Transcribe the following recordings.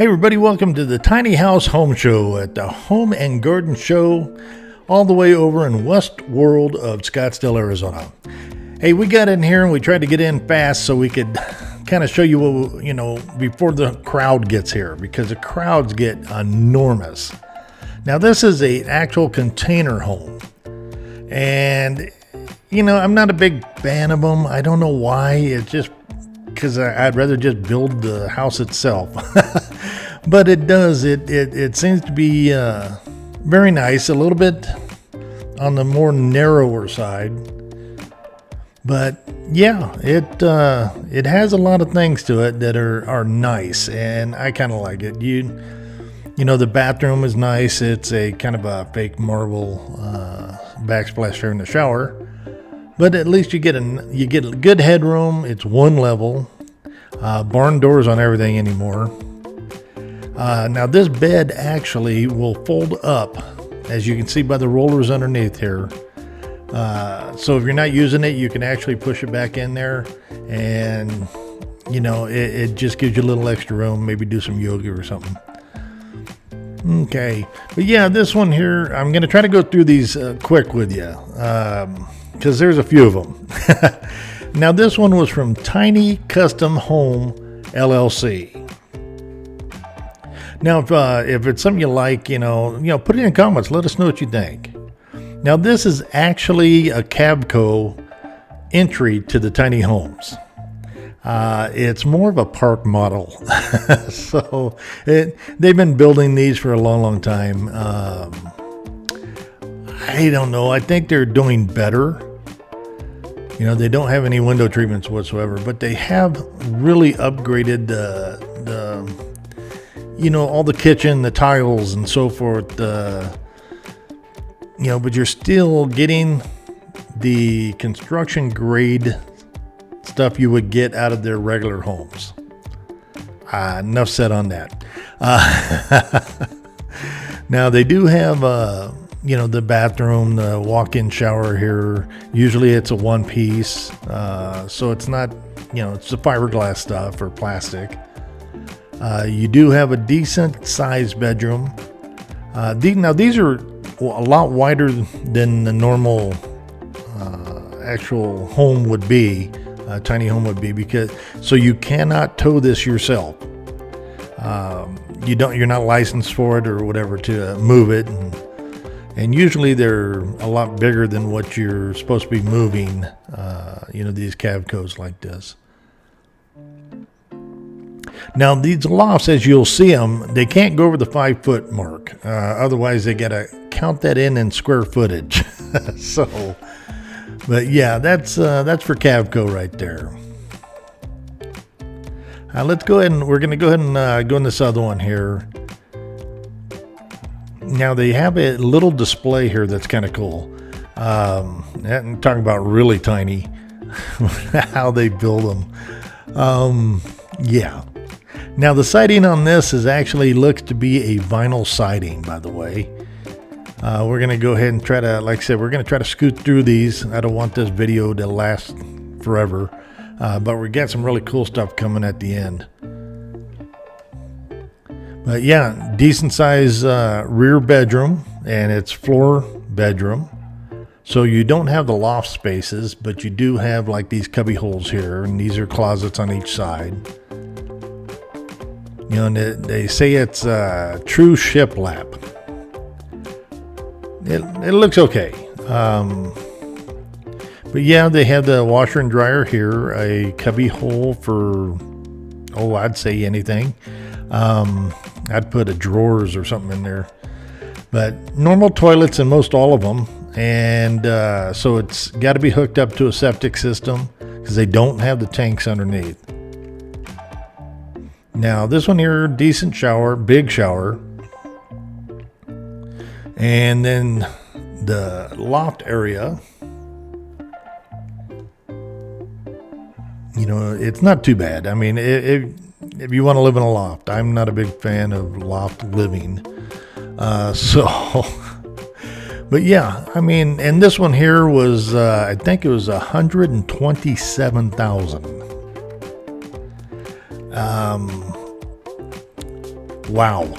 Hey everybody, welcome to the Tiny House Home Show at the Home and Garden Show all the way over in Westworld of Scottsdale, Arizona. Hey, we got in here and we tried to get in fast so we could kind of show you what, before the crowd gets here, because the crowds get enormous. Now this is an actual container home, and I'm not a big fan of them. I don't know why. It's just because I'd rather just build the house itself. But it does. It seems to be very nice. A little bit on the more narrower side. But yeah, it has a lot of things to it that are nice, and I kind of like it. The bathroom is nice. It's a kind of a fake marble backsplash there in the shower. But at least you get a good headroom. It's one level. Barn doors on everything anymore. Now this bed actually will fold up, as you can see by the rollers underneath here. So if you're not using it, you can actually push it back in there, and it just gives you a little extra room. Maybe do some yoga or something. Okay, but yeah, this one here, I'm going to try to go through these quick with you. Because there's a few of them. Now this one was from Tiny Custom Home LLC. Now if it's something you like, put it in the comments. Let us know what you think. Now this is actually a Cavco entry to the tiny homes. It's more of a park model. So they've been building these for a long time. I don't know. I think they're doing better. They don't have any window treatments whatsoever, but they have really upgraded all the kitchen, the tiles, and so forth. But you're still getting the construction grade stuff you would get out of their regular homes. Enough said on that. Now they do have the bathroom, the walk-in shower here. Usually it's a one piece, so it's not, it's the fiberglass stuff or plastic. You do have a decent sized bedroom. Now these are a lot wider than the normal actual home would be, tiny home would be, so you cannot tow this yourself. You're not licensed for it or whatever to move it. And usually they're a lot bigger than what you're supposed to be moving, these Cavcos like this. Now these lofts, as you'll see them, they can't go over the 5 foot mark. Otherwise they got to count that in square footage. But yeah, that's for Cavco right there. Let's go ahead and we're going to go ahead and go in this other one here. Now they have a little display here that's kind of cool. I'm talking about really tiny, how they build them. Yeah. Now the siding on this looks to be a vinyl siding, by the way. We're going to go ahead and try to, like I said, we're going to try to scoot through these. I don't want this video to last forever, but we got some really cool stuff coming at the end. But yeah, decent size rear bedroom, and it's floor bedroom. So you don't have the loft spaces, but you do have like these cubby holes here, and these are closets on each side. And they say it's a true shiplap. It looks okay. But yeah, they have the washer and dryer here, a cubby hole for, I'd say anything. I'd put a drawers or something in there, but normal toilets in most all of them. And so it's got to be hooked up to a septic system because they don't have the tanks underneath. Now this one here, decent shower, big shower. And then the loft area, it's not too bad. I mean, if you want to live in a loft, I'm not a big fan of loft living. But yeah, I mean, and this one here was, I think it was $127,000. wow,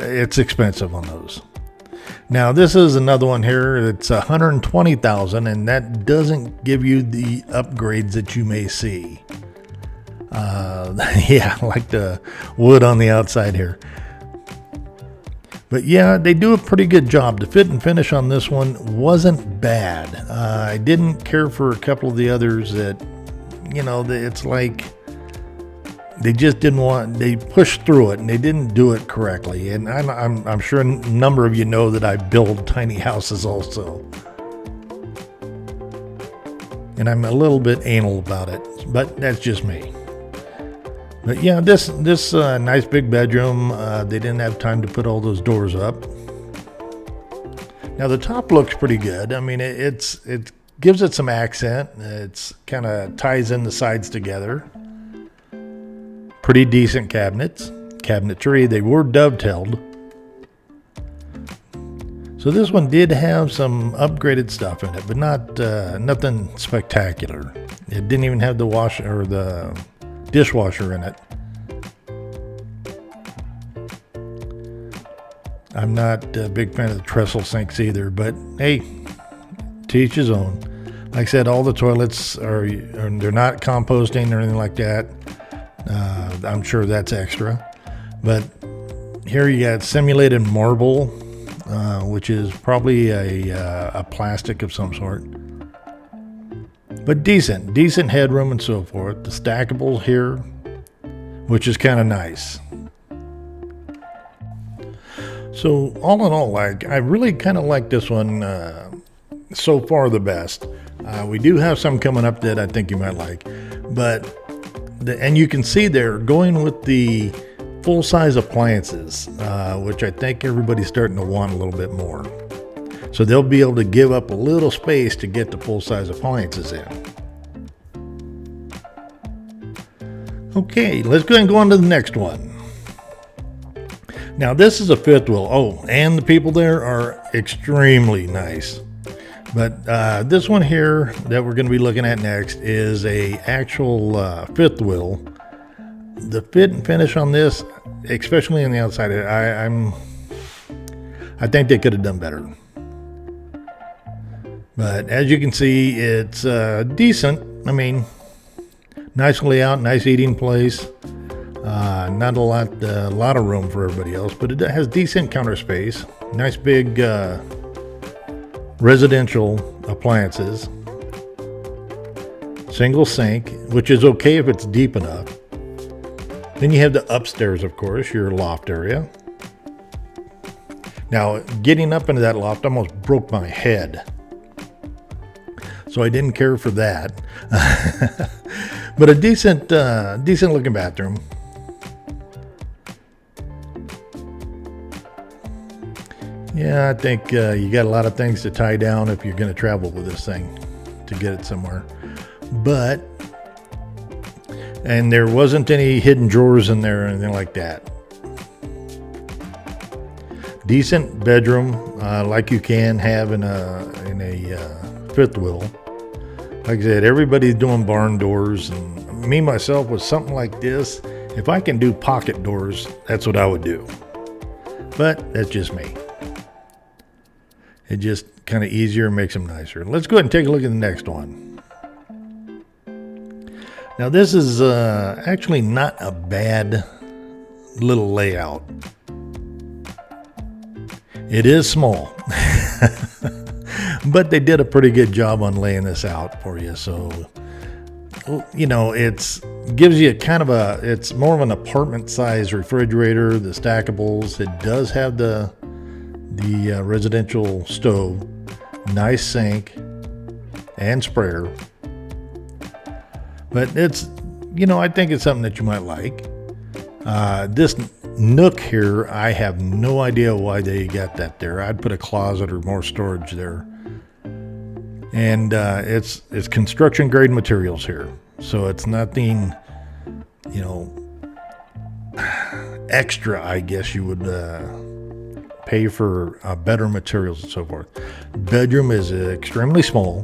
it's expensive on those. Now this is another one here. It's $120,000, and that doesn't give you the upgrades that you may see. Yeah, like the wood on the outside here. But yeah, they do a pretty good job. The fit and finish on this one wasn't bad. I didn't care for a couple of the others that, it's like they just didn't they pushed through it and they didn't do it correctly. And I'm sure a number of you know that I build tiny houses also. And I'm a little bit anal about it, but that's just me. But yeah, this nice big bedroom, they didn't have time to put all those doors up. Now the top looks pretty good. I mean, it gives it some accent. It's kind of ties in the sides together. Pretty decent cabinetry. They were dovetailed. So this one did have some upgraded stuff in it, but not nothing spectacular. It didn't even have the washer or the dishwasher in it. I'm not a big fan of the trestle sinks either, but hey, to each his own. Like I said, all the toilets they're not composting or anything like that. I'm sure that's extra. But here you got simulated marble, which is probably a plastic of some sort. But decent headroom and so forth. The stackables here, which is kind of nice. So all in all, I really kind of like this one so far the best. We do have some coming up that I think you might like, but and you can see they're going with the full-size appliances, which I think everybody's starting to want a little bit more. So they'll be able to give up a little space to get the full-size appliances in. Okay, let's go ahead and go on to the next one. Now this is a fifth wheel. Oh, and the people there are extremely nice. But this one here that we're going to be looking at next is a actual fifth wheel. The fit and finish on this, especially on the outside, I think they could have done better. But as you can see, it's decent. I mean, nice layout, nice eating place. Not a lot of room for everybody else, but it has decent counter space. Nice big residential appliances. Single sink, which is okay if it's deep enough. Then you have the upstairs, of course, your loft area. Now, getting up into that loft almost broke my head. So I didn't care for that. But a decent looking bathroom. Yeah, I think you got a lot of things to tie down if you're going to travel with this thing to get it somewhere. And there wasn't any hidden drawers in there or anything like that. Decent bedroom, like you can have in a fifth wheel. Like I said, everybody's doing barn doors, and me myself with something like this, if I can do pocket doors, that's what I would do. But that's just me. It just kind of easier and makes them nicer. Let's go ahead and take a look at the next one. Now this is actually not a bad little layout. It is small, but they did a pretty good job on laying this out for you. So, it's gives you it's more of an apartment size refrigerator, the stackables. It does have the residential stove, nice sink and sprayer. But it's, I think it's something that you might like. This nook here, I have no idea why they got that there. I'd put a closet or more storage there. And it's construction grade materials here. So it's nothing, extra, I guess you would pay for better materials and so forth. Bedroom is extremely small,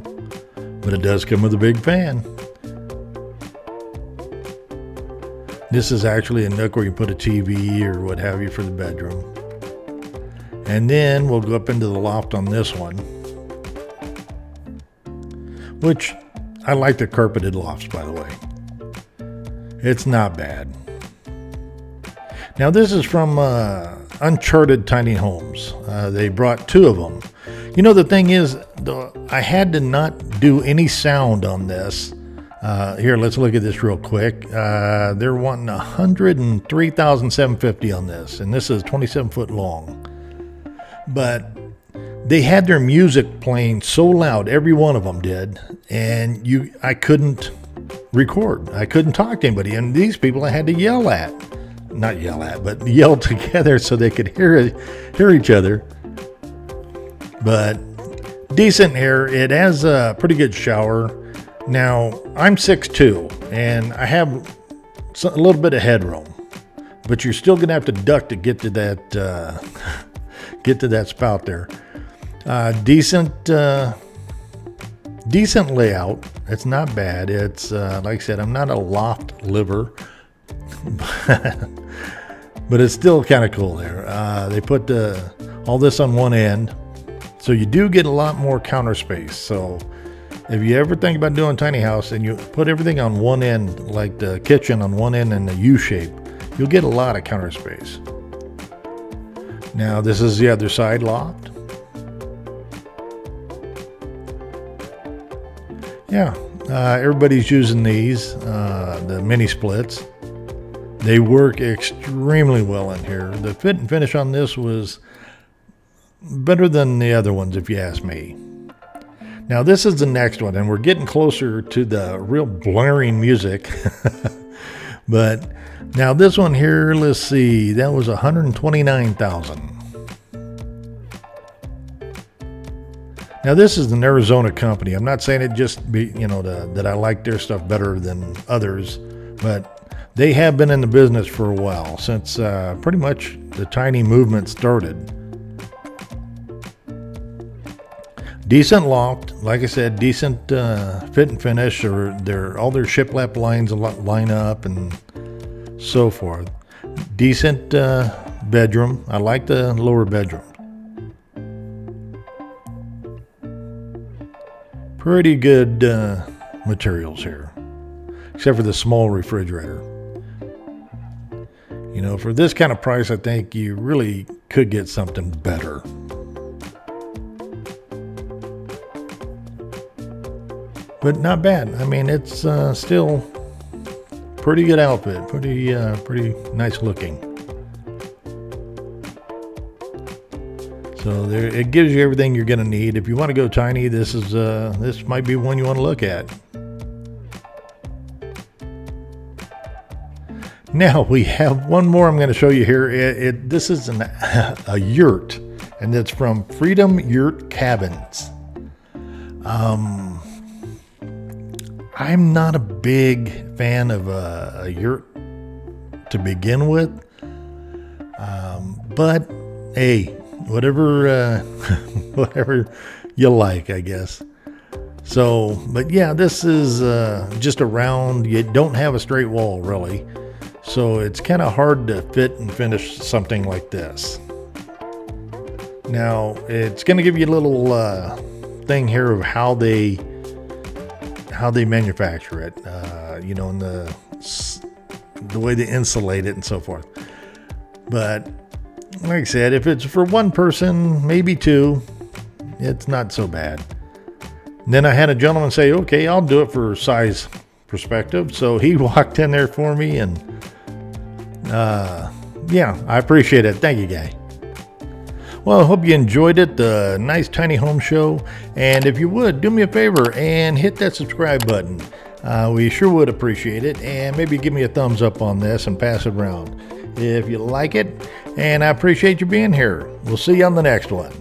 but it does come with a big fan. This is actually a nook where you put a TV or what have you for the bedroom. And then we'll go up into the loft on this one, which I like the carpeted lofts, by the way. It's not bad. Now this is from Uncharted Tiny Homes. They brought 2 of them. You know, the thing is, I had to not do any sound on this. Here, let's look at this real quick. They're wanting $103,750 on this, and this is 27 foot long. But they had their music playing so loud, every one of them did, and I couldn't record. I couldn't talk to anybody, and these people I had to yell at. Not yell at, but yell together so they could hear each other. But decent here. It has a pretty good shower. Now, I'm 6'2", and I have a little bit of headroom, but you're still going to have to duck to get to that spout there. Decent layout. It's not bad. It's like I said, I'm not a loft liver, but it's still kind of cool there. They put all this on one end, so you do get a lot more counter space. So if you ever think about doing a tiny house and you put everything on one end, like the kitchen on one end in a U shape, you'll get a lot of counter space. Now this is the other side loft. Yeah, everybody's using these, the mini splits. They work extremely well in here. The fit and finish on this was better than the other ones, if you ask me. Now this is the next one, and we're getting closer to the real blaring music. But now this one here, let's see, that was $129,000. Now this is an Arizona company. I'm not saying it just be, that I like their stuff better than others, but they have been in the business for a while, since pretty much the tiny movement started. Decent loft, like I said, decent fit and finish, or all their shiplap lines line up and so forth. Decent bedroom. I like the lower bedroom. Pretty good materials here, except for the small refrigerator. For this kind of price, I think you really could get something better. But not bad. I mean, it's still pretty good outfit. Pretty nice looking. So it gives you everything you're going to need. If you want to go tiny, this might be one you want to look at. Now we have one more I'm going to show you here. This is a yurt, and it's from Freedom Yurt Cabins. I'm not a big fan of a yurt to begin with, but hey, whatever you like, I guess. So, but yeah, this is just a round. You don't have a straight wall, really. So it's kind of hard to fit and finish something like this. Now, it's going to give you a little thing here of how they manufacture it, and the way they insulate it and so forth. But like I said, if it's for one person, maybe two, it's not so bad. And then I had a gentleman say, okay, I'll do it for size perspective. So he walked in there for me, and yeah, I appreciate it. Thank you, guy. Well, I hope you enjoyed it, the nice tiny home show. And if you would, do me a favor and hit that subscribe button. We sure would appreciate it. And maybe give me a thumbs up on this and pass it around if you like it. And I appreciate you being here. We'll see you on the next one.